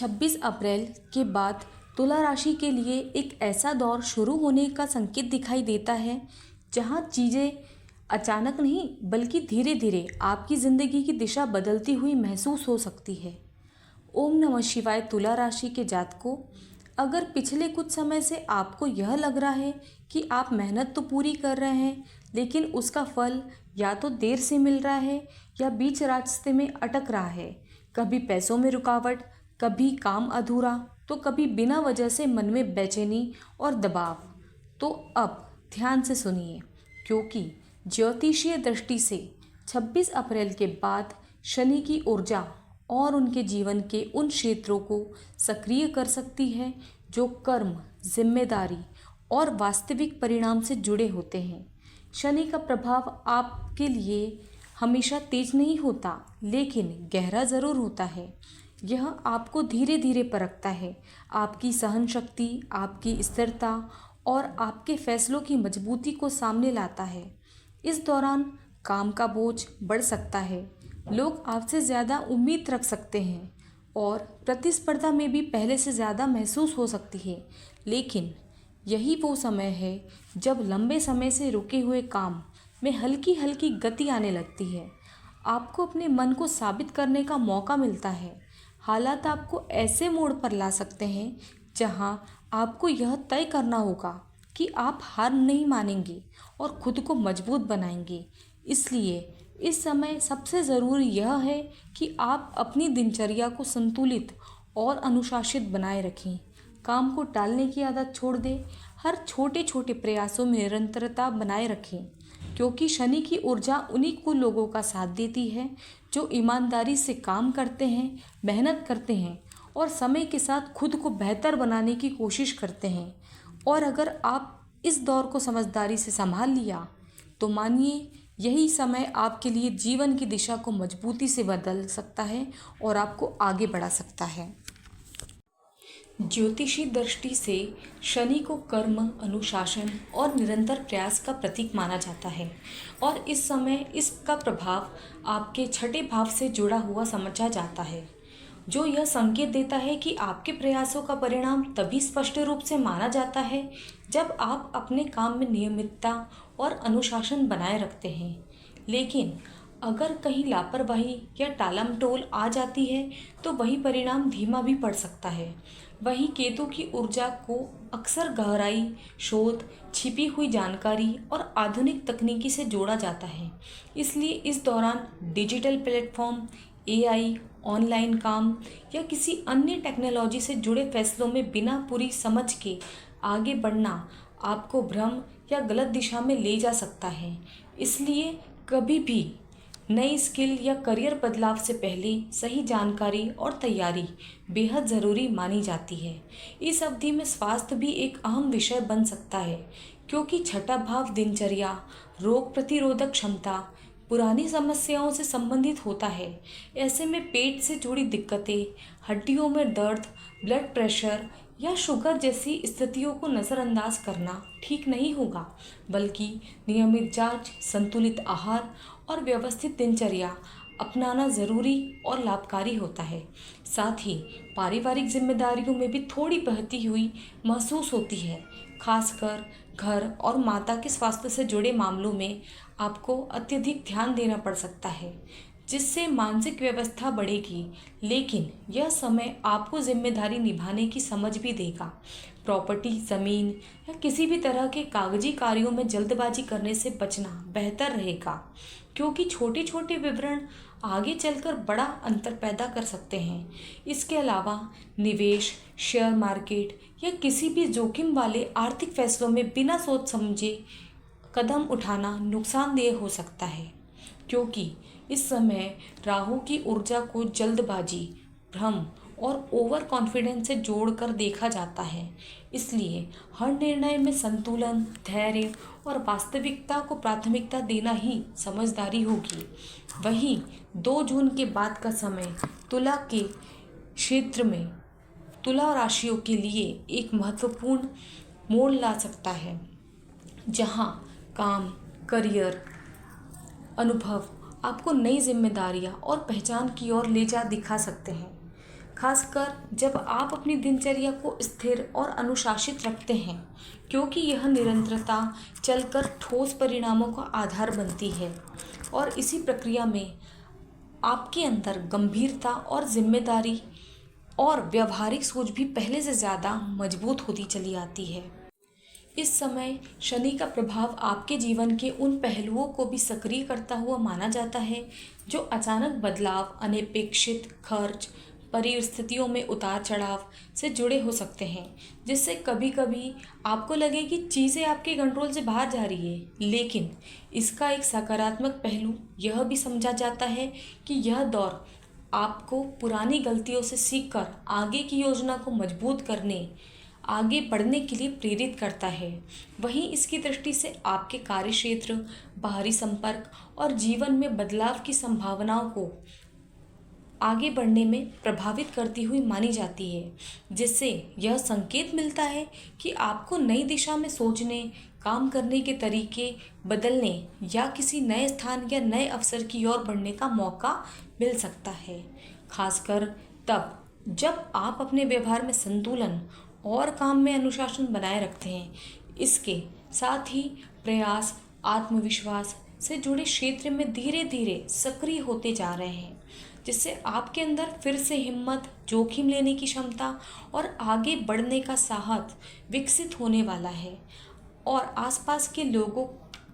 26 अप्रैल के बाद तुला राशि के लिए एक ऐसा दौर शुरू होने का संकेत दिखाई देता है जहां चीज़ें अचानक नहीं बल्कि धीरे धीरे आपकी ज़िंदगी की दिशा बदलती हुई महसूस हो सकती है। ओम नमः शिवाय। तुला राशि के जातकों, अगर पिछले कुछ समय से आपको यह लग रहा है कि आप मेहनत तो पूरी कर रहे हैं लेकिन उसका फल या तो देर से मिल रहा है या बीच रास्ते में अटक रहा है, कभी पैसों में रुकावट, कभी काम अधूरा, तो कभी बिना वजह से मन में बेचैनी और दबाव, तो अब ध्यान से सुनिए, क्योंकि ज्योतिषीय दृष्टि से 26 अप्रैल के बाद शनि की ऊर्जा और उनके जीवन के उन क्षेत्रों को सक्रिय कर सकती है जो कर्म, जिम्मेदारी और वास्तविक परिणाम से जुड़े होते हैं। शनि का प्रभाव आपके लिए हमेशा तेज नहीं होता, लेकिन गहरा ज़रूर होता है। यह आपको धीरे धीरे परखता है, आपकी सहन शक्ति, आपकी स्थिरता और आपके फैसलों की मजबूती को सामने लाता है। इस दौरान काम का बोझ बढ़ सकता है, लोग आपसे ज़्यादा उम्मीद रख सकते हैं और प्रतिस्पर्धा में भी पहले से ज़्यादा महसूस हो सकती है। लेकिन यही वो समय है जब लंबे समय से रुके हुए काम में हल्की हल्की गति आने लगती है। आपको अपने मन को साबित करने का मौका मिलता है। हालात आपको ऐसे मोड़ पर ला सकते हैं जहां आपको यह तय करना होगा कि आप हार नहीं मानेंगे और खुद को मजबूत बनाएंगे। इसलिए इस समय सबसे ज़रूरी यह है कि आप अपनी दिनचर्या को संतुलित और अनुशासित बनाए रखें। काम को टालने की आदत छोड़ दें, हर छोटे छोटे प्रयासों में निरंतरता बनाए रखें, क्योंकि शनि की ऊर्जा उन्हीं को लोगों का साथ देती है जो ईमानदारी से काम करते हैं, मेहनत करते हैं और समय के साथ खुद को बेहतर बनाने की कोशिश करते हैं। और अगर आप इस दौर को समझदारी से संभाल लिया तो मानिए यही समय आपके लिए जीवन की दिशा को मजबूती से बदल सकता है और आपको आगे बढ़ा सकता है। ज्योतिषी दृष्टि से शनि को कर्म, अनुशासन और निरंतर प्रयास का प्रतीक माना जाता है और इस समय इसका प्रभाव आपके छठे भाव से जुड़ा हुआ समझा जाता है, जो यह संकेत देता है कि आपके प्रयासों का परिणाम तभी स्पष्ट रूप से माना जाता है जब आप अपने काम में नियमितता और अनुशासन बनाए रखते हैं। लेकिन अगर कहीं लापरवाही या टालमटोल आ जाती है तो वही परिणाम धीमा भी पड़ सकता है। वहीं केतु की ऊर्जा को अक्सर गहराई, शोध, छिपी हुई जानकारी और आधुनिक तकनीकी से जोड़ा जाता है। इसलिए इस दौरान डिजिटल प्लेटफॉर्म, एआई, ऑनलाइन काम या किसी अन्य टेक्नोलॉजी से जुड़े फैसलों में बिना पूरी समझ के आगे बढ़ना आपको भ्रम या गलत दिशा में ले जा सकता है। इसलिए कभी भी नई स्किल या करियर बदलाव से पहले सही जानकारी और तैयारी बेहद ज़रूरी मानी जाती है। इस अवधि में स्वास्थ्य भी एक अहम विषय बन सकता है, क्योंकि छठा भाव दिनचर्या, रोग प्रतिरोधक क्षमता, पुरानी समस्याओं से संबंधित होता है। ऐसे में पेट से जुड़ी दिक्कतें, हड्डियों में दर्द, ब्लड प्रेशर या शुगर जैसी स्थितियों को नज़रअंदाज करना ठीक नहीं होगा, बल्कि नियमित जांच, संतुलित आहार और व्यवस्थित दिनचर्या अपनाना ज़रूरी और लाभकारी होता है। साथ ही पारिवारिक जिम्मेदारियों में भी थोड़ी बहती हुई महसूस होती है। खासकर घर और माता के स्वास्थ्य से जुड़े मामलों में आपको अत्यधिक ध्यान देना पड़ सकता है, जिससे मानसिक व्यवस्था बढ़ेगी। लेकिन यह समय आपको जिम्मेदारी निभाने की समझ भी देगा। प्रॉपर्टी, ज़मीन या किसी भी तरह के कागजी कार्यों में जल्दबाजी करने से बचना बेहतर रहेगा, क्योंकि छोटे छोटे विवरण आगे चलकर बड़ा अंतर पैदा कर सकते हैं। इसके अलावा निवेश, शेयर मार्केट या किसी भी जोखिम वाले आर्थिक फैसलों में बिना सोच समझे कदम उठाना नुकसानदेह हो सकता है, क्योंकि इस समय राहु की ऊर्जा को जल्दबाजी, भ्रम और ओवर कॉन्फिडेंस से जोड़कर देखा जाता है। इसलिए हर निर्णय में संतुलन, धैर्य और वास्तविकता को प्राथमिकता देना ही समझदारी होगी। वहीं 2 जून के बाद का समय तुला के क्षेत्र में तुला राशियों के लिए एक महत्वपूर्ण मोड़ ला सकता है, जहां काम, करियर, अनुभव आपको नई जिम्मेदारियां और पहचान की ओर ले जा दिखा सकते हैं। खासकर जब आप अपनी दिनचर्या को स्थिर और अनुशासित रखते हैं, क्योंकि यह निरंतरता चलकर ठोस परिणामों का आधार बनती है। और इसी प्रक्रिया में आपके अंदर गंभीरता और जिम्मेदारी और व्यवहारिक सोच भी पहले से ज़्यादा मजबूत होती चली आती है। इस समय शनि का प्रभाव आपके जीवन के उन पहलुओं को भी सक्रिय करता हुआ माना जाता है जो अचानक बदलाव, अनपेक्षित खर्च, परिस्थितियों में उतार चढ़ाव से जुड़े हो सकते हैं, जिससे कभी कभी आपको लगे कि चीज़ें आपके कंट्रोल से बाहर जा रही है। लेकिन इसका एक सकारात्मक पहलू यह भी समझा जाता है कि यह दौर आपको पुरानी गलतियों से सीखकर आगे की योजना को मजबूत करने, आगे बढ़ने के लिए प्रेरित करता है। वहीं इसकी दृष्टि से आपके कार्यक्षेत्र, बाहरी संपर्क और जीवन में बदलाव की संभावनाओं को आगे बढ़ने में प्रभावित करती हुई मानी जाती है, जिससे यह संकेत मिलता है कि आपको नई दिशा में सोचने, काम करने के तरीके बदलने या किसी नए स्थान या नए अवसर की ओर बढ़ने का मौका मिल सकता है। खासकर तब जब आप अपने व्यवहार में संतुलन और काम में अनुशासन बनाए रखते हैं। इसके साथ ही प्रयास, आत्मविश्वास से जुड़े क्षेत्र में धीरे धीरे सक्रिय होते जा रहे हैं, जिससे आपके अंदर फिर से हिम्मत, जोखिम लेने की क्षमता और आगे बढ़ने का साहस विकसित होने वाला है। और आसपास के लोगों,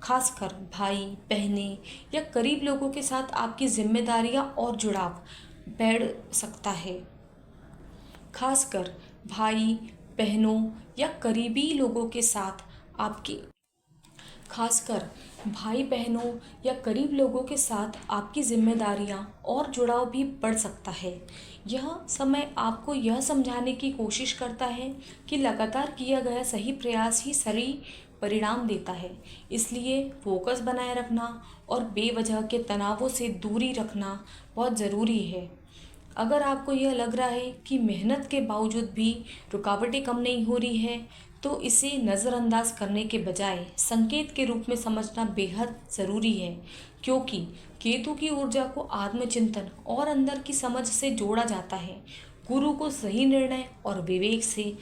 खासकर भाई बहनें या करीब लोगों के साथ आपकी जिम्मेदारियां और जुड़ाव बढ़ सकता है। खासकर भाई बहनों या करीबी लोगों के साथ आपकी खासकर भाई बहनों या करीब लोगों के साथ आपकी जिम्मेदारियां और जुड़ाव भी बढ़ सकता है। यह समय आपको यह समझाने की कोशिश करता है कि लगातार किया गया सही प्रयास ही सही परिणाम देता है। इसलिए फोकस बनाए रखना और बेवजह के तनावों से दूरी रखना बहुत ज़रूरी है। अगर आपको यह लग रहा है कि मेहनत के बावजूद भी रुकावटें कम नहीं हो रही है, तो इसे नज़रअंदाज करने के बजाय संकेत के रूप में समझना बेहद ज़रूरी है, क्योंकि केतु की ऊर्जा को आत्मचिंतन और अंदर की समझ से जोड़ा जाता है, गुरु को सही निर्णय और विवेक से,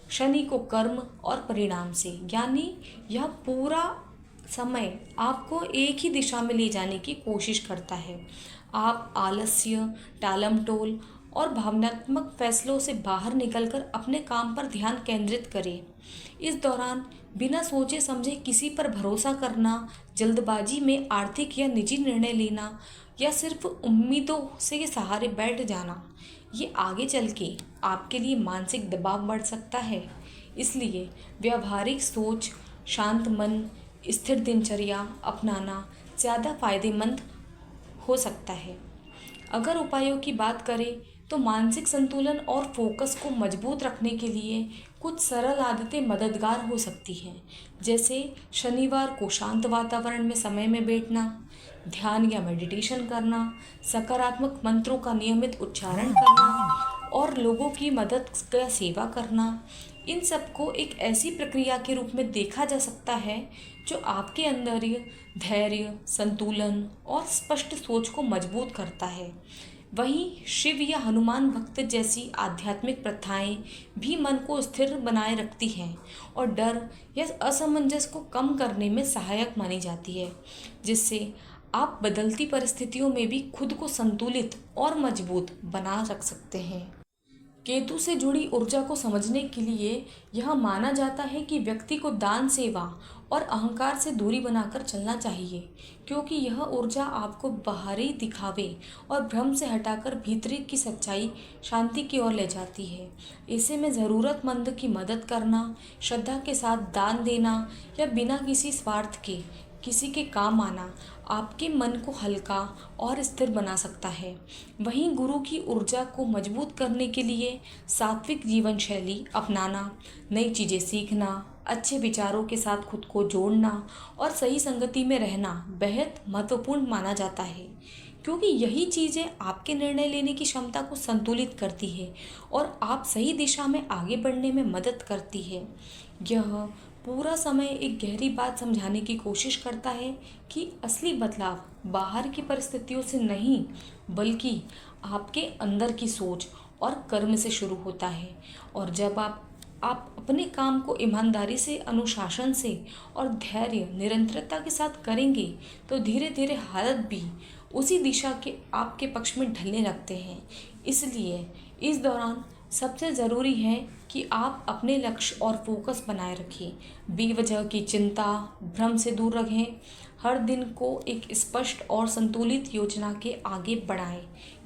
शनि को कर्म और परिणाम से। यानी यह पूरा समय आपको एक ही दिशा में ले जाने की कोशिश करता है। आप आलस्य, टालमटोल और भावनात्मक फैसलों से बाहर निकलकर अपने काम पर ध्यान केंद्रित करें। इस दौरान बिना सोचे समझे किसी पर भरोसा करना, जल्दबाजी में आर्थिक या निजी निर्णय लेना या सिर्फ उम्मीदों से सहारे बैठ जाना, ये आगे चल के आपके लिए मानसिक दबाव बढ़ सकता है। इसलिए व्यावहारिक सोच, शांत मन, स्थिर दिनचर्या अपनाना ज़्यादा फायदेमंद हो सकता है। अगर उपायों की बात करें तो मानसिक संतुलन और फोकस को मजबूत रखने के लिए कुछ सरल आदतें मददगार हो सकती हैं, जैसे शनिवार को शांत वातावरण में समय में बैठना, ध्यान या मेडिटेशन करना, सकारात्मक मंत्रों का नियमित उच्चारण करना और लोगों की मदद का सेवा करना। इन सबको एक ऐसी प्रक्रिया के रूप में देखा जा सकता है जो आपके अंदर धैर्य, संतुलन और स्पष्ट सोच को मजबूत करता है। वहीं शिव या हनुमान भक्त जैसी आध्यात्मिक प्रथाएं भी मन को स्थिर बनाए रखती हैं और डर या असमंजस को कम करने में सहायक मानी जाती है, जिससे आप बदलती परिस्थितियों में भी खुद को संतुलित और मजबूत बना रख सकते हैं। केतु से जुड़ी ऊर्जा को समझने के लिए यह माना जाता है कि व्यक्ति को दान, सेवा और अहंकार से दूरी बनाकर चलना चाहिए, क्योंकि यह ऊर्जा आपको बाहरी दिखावे और भ्रम से हटाकर भीतरी की सच्चाई, शांति की ओर ले जाती है। ऐसे में ज़रूरतमंद की मदद करना, श्रद्धा के साथ दान देना या बिना किसी स्वार्थ के किसी के काम आना आपके मन को हल्का और स्थिर बना सकता है। वहीं गुरु की ऊर्जा को मजबूत करने के लिए सात्विक जीवन शैली अपनाना, नई चीज़ें सीखना, अच्छे विचारों के साथ खुद को जोड़ना और सही संगति में रहना बेहद महत्वपूर्ण माना जाता है, क्योंकि यही चीज़ें आपके निर्णय लेने की क्षमता को संतुलित करती है और आप सही दिशा में आगे बढ़ने में मदद करती है। यह पूरा समय एक गहरी बात समझाने की कोशिश करता है कि असली बदलाव बाहर की परिस्थितियों से नहीं, बल्कि आपके अंदर की सोच और कर्म से शुरू होता है। और जब आप अपने काम को ईमानदारी से, अनुशासन से और धैर्य निरंतरता के साथ करेंगे तो धीरे धीरे हालत भी उसी दिशा के आपके पक्ष में ढलने लगते हैं। इसलिए इस दौरान सबसे ज़रूरी है कि आप अपने लक्ष्य और फोकस बनाए रखें, बेवजह की चिंता, भ्रम से दूर रहें। हर दिन को एक स्पष्ट और संतुलित योजना के आगे बढ़ाएं,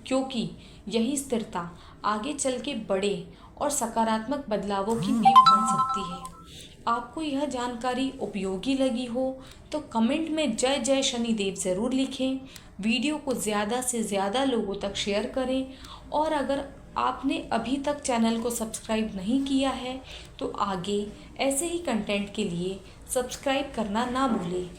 क्योंकि यही स्थिरता आगे चल के बड़े और सकारात्मक बदलावों की नींव बन सकती है। आपको यह जानकारी उपयोगी लगी हो तो कमेंट में जय जय शनिदेव ज़रूर लिखें। वीडियो को ज़्यादा से ज़्यादा लोगों तक शेयर करें और अगर आपने अभी तक चैनल को सब्सक्राइब नहीं किया है तो आगे ऐसे ही कंटेंट के लिए सब्सक्राइब करना ना भूलें।